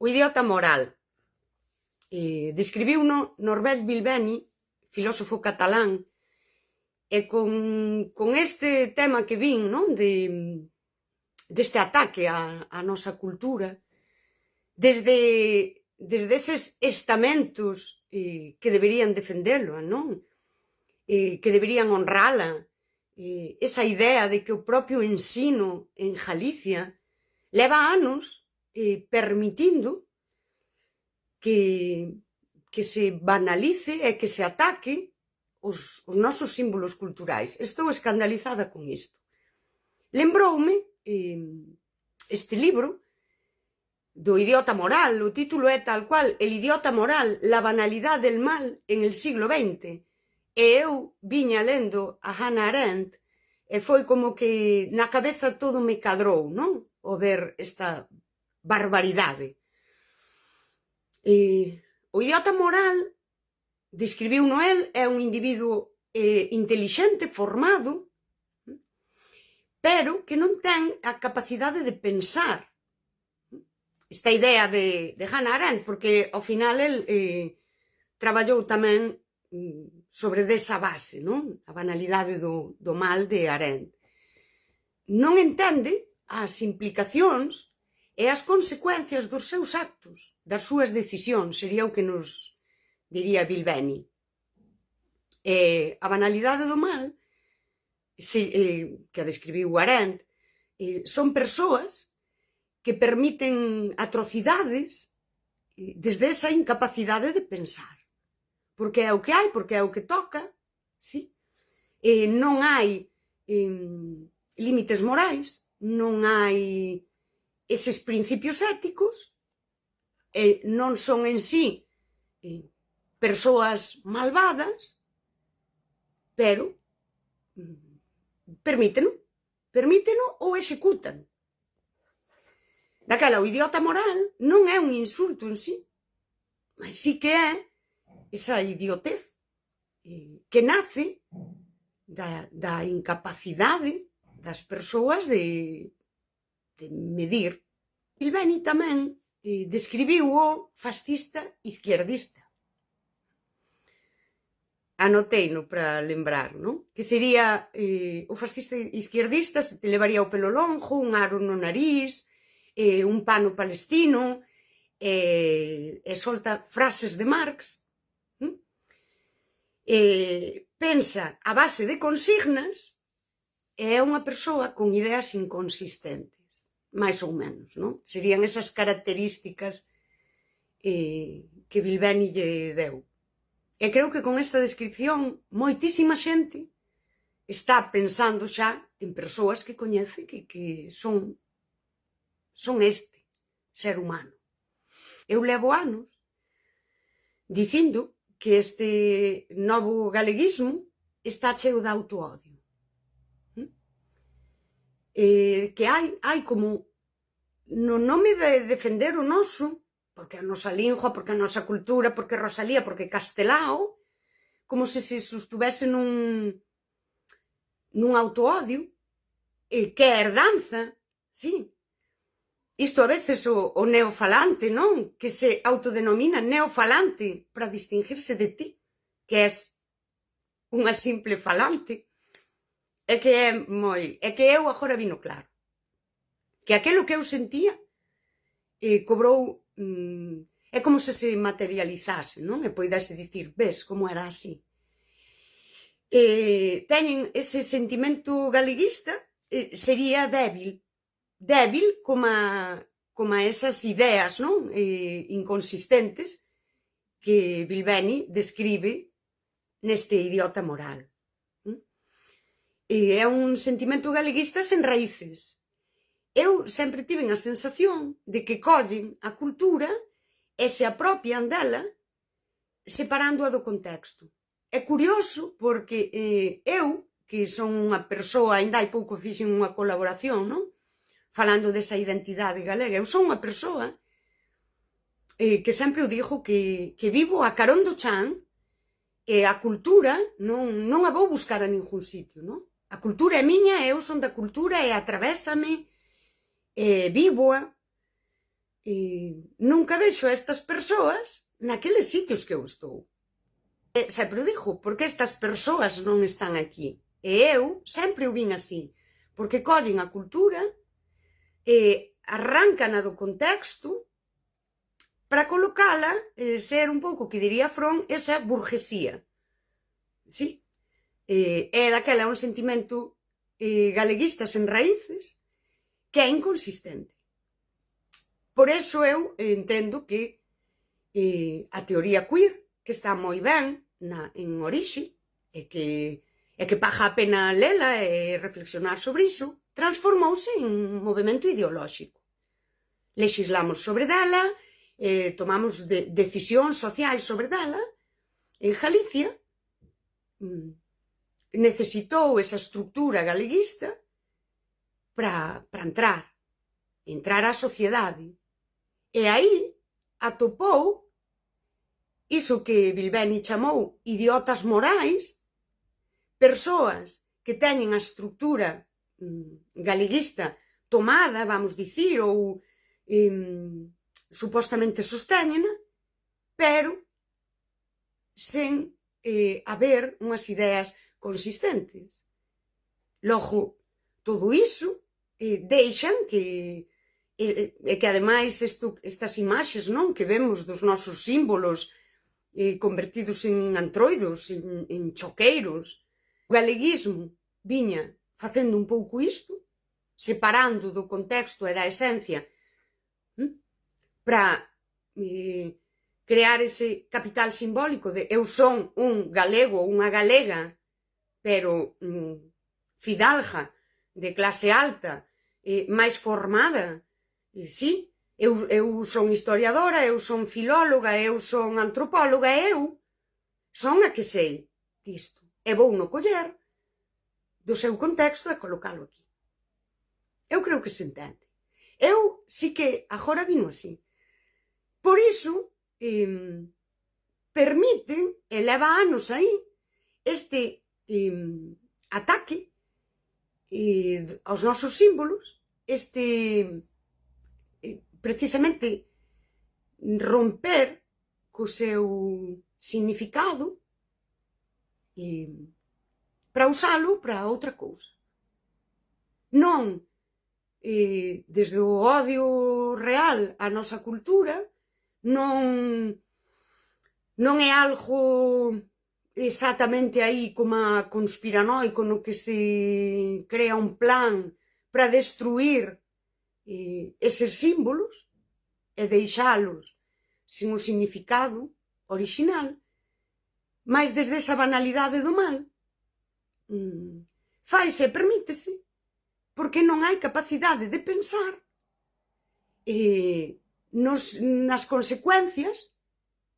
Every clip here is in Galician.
O idiota moral. Describiuno Norbert Bilbeni, filósofo catalán, e con este tema que vin, non? Deste ataque á nosa cultura, desde eses estamentos que deberían defendelo, non? Que deberían honrala, esa idea de que o propio ensino en Galicia leva anos permitindo que se banalice e que se ataque os nosos símbolos culturais. Estou escandalizada con isto. Lembroume este libro do idiota moral, o título é tal cual, El idiota moral, la banalidad del mal en el siglo XX. E eu viña lendo a Hannah Arendt e foi como que na cabeza todo me cadrou, non? O ver esta barbaridade. O idiota moral, describiuno el, é un individuo intelixente, formado, pero que non ten a capacidade de pensar. Esta idea de Hannah Arendt, porque ao final el traballou tamén sobre desa base, non? A banalidade do mal de Arendt. Non entende as implicacións e as consecuencias dos seus actos, das súas decisións, sería o que nos diría Bilbeni. A banalidade do mal, que a describiu Arendt, son persoas que permiten atrocidades desde esa incapacidade de pensar. Porque é o que hai, porque é o que toca, sí? Non hai límites morais, non hai eses principios éticos, non son en sí persoas malvadas, pero permíteno ou executan. Daquela, o idiota moral non é un insulto en sí, mas sí que é esa idiotez que nace da incapacidade das persoas de medir. Bilbeni tamén describiu o fascista izquierdista. Anoteino para lembrar, non? Que sería o fascista izquierdista, se te levaría o pelo longo, un aro no nariz, un pano palestino, e solta frases de Marx. Pensa a base de consignas e é unha persoa con ideas inconsistentes, máis ou menos, non? Serían esas características que Bilbeni lle deu. E creo que con esta descripción moitísima xente está pensando xa en persoas que coñece que son este ser humano. Eu levo anos dicindo que este novo galeguismo está cheo de autoodio. Que hai como, no nome de defender o noso, porque a nosa lingua, porque a nosa cultura, porque Rosalía, porque Castelao, como se sostuvese nun autoodio, que é herdanza, sí. Isto a veces o neofalante, non? Que se autodenomina neofalante para distinguirse de ti, que és unha simple falante. É que eu agora vino claro. Que aquelo que eu sentía cobrou, é como se materializase, non? E poidase dicir, ves como era así. Teñen ese sentimento galeguista, sería débil como esas ideas, non? Inconsistentes que Bilbeni describe neste idiota moral. É un sentimento galeguista sen raíces. Eu sempre tive a sensación de que collen a cultura e se apropian dela separándoa do contexto. É curioso porque eu, que son unha persoa, ainda hai pouco fixen unha colaboración, non? Falando desa identidade galega, eu son unha persoa que sempre o digo que vivo a carón do chan e a cultura non a vou buscar a ningún sitio, non? A cultura é miña, eu son da cultura e atravésame, vívoa, nunca vexo a estas persoas naqueles sitios que eu estou. Sempre o digo, porque estas persoas non están aquí? E eu sempre o vin así, porque collen a cultura e arráncana do contexto para colocala, ser un pouco, que diría Fron, esa burguesía. Sí? É daquela un sentimento galeguista sen raíces que é inconsistente. Por eso eu entendo que a teoría queer, que está moi ben en orixe, e que paga a pena lela e reflexionar sobre iso, transformouse en un movimento ideolóxico. Legislamos sobre dela, tomamos decisións sociais sobre dela. En Galicia necesitou esa estructura galeguista para entrar á sociedade. E aí atopou iso que Bilbeni chamou idiotas morais, persoas que teñen a estructura galeguista tomada, vamos dicir, ou supostamente sosteñena, pero sen haber unhas ideas consistentes. Logo, todo iso deixan que ademais estas imaxes, non, que vemos dos nosos símbolos convertidos en antroidos, en choqueiros. O galeguismo viña facendo un pouco isto, separando do contexto e da esencia, para crear ese capital simbólico de eu son un galego ou unha galega, pero fidalga, de clase alta, máis formada. Sí, eu son historiadora, eu son filóloga, eu son antropóloga, e eu son a que sei disto. E vou no coller do seu contexto e colocalo aquí. Eu creo que se entende. Eu sí que agora vino así. Por iso, permiten, e leva anos aí, este ataque aos nosos símbolos, precisamente romper co seu significado para usalo para outra cousa. Non desde o odio real á nosa cultura, non é algo exactamente aí como a conspiranoico no que se crea un plan para destruir eses símbolos e deixalos sen o significado orixinal, mas desde esa banalidade do mal faise e permítese porque non hai capacidade de pensar nas consecuencias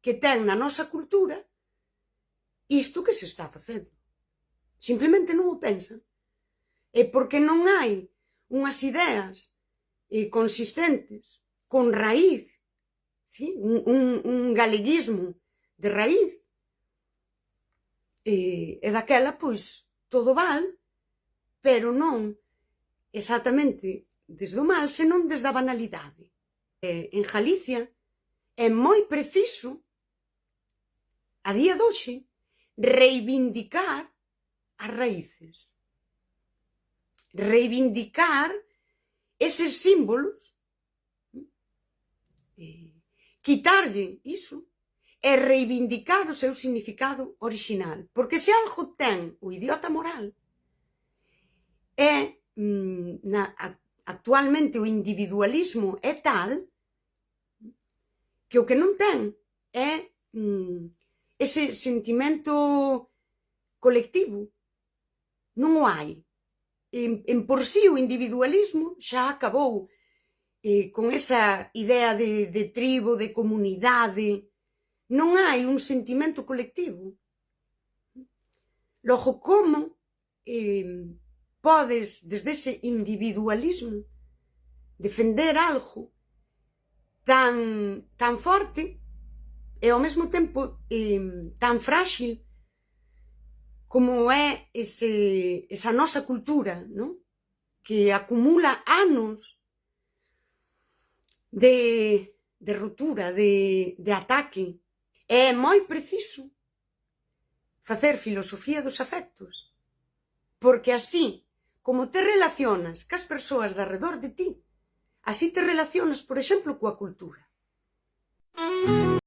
que ten na nosa cultura isto que se está facendo. Simplemente non o pensan. E porque non hai unhas ideas consistentes, con raíz, ¿sí? un galeguismo de raíz, e daquela, pois, todo val, pero non exactamente desde o mal, senón desde a banalidade. En Galicia é moi preciso, a día de hoxe, reivindicar as raíces. Reivindicar eses símbolos, quitarlle iso e reivindicar o seu significado orixinal. Porque se algo ten o idiota moral é, actualmente o individualismo é tal que o que non ten é ese sentimento colectivo. Non o hai. En por sí o individualismo xa acabou con esa idea de tribo, de comunidade. Non hai un sentimento colectivo. Logo, como podes, desde ese individualismo, defender algo tan forte e ao mesmo tempo tan frágil como é esa nosa cultura, non? Que acumula anos de ruptura, de ataque. É moi preciso facer filosofía dos afectos, porque así, como te relacionas cas persoas de arredor de ti, así te relacionas, por exemplo, coa cultura.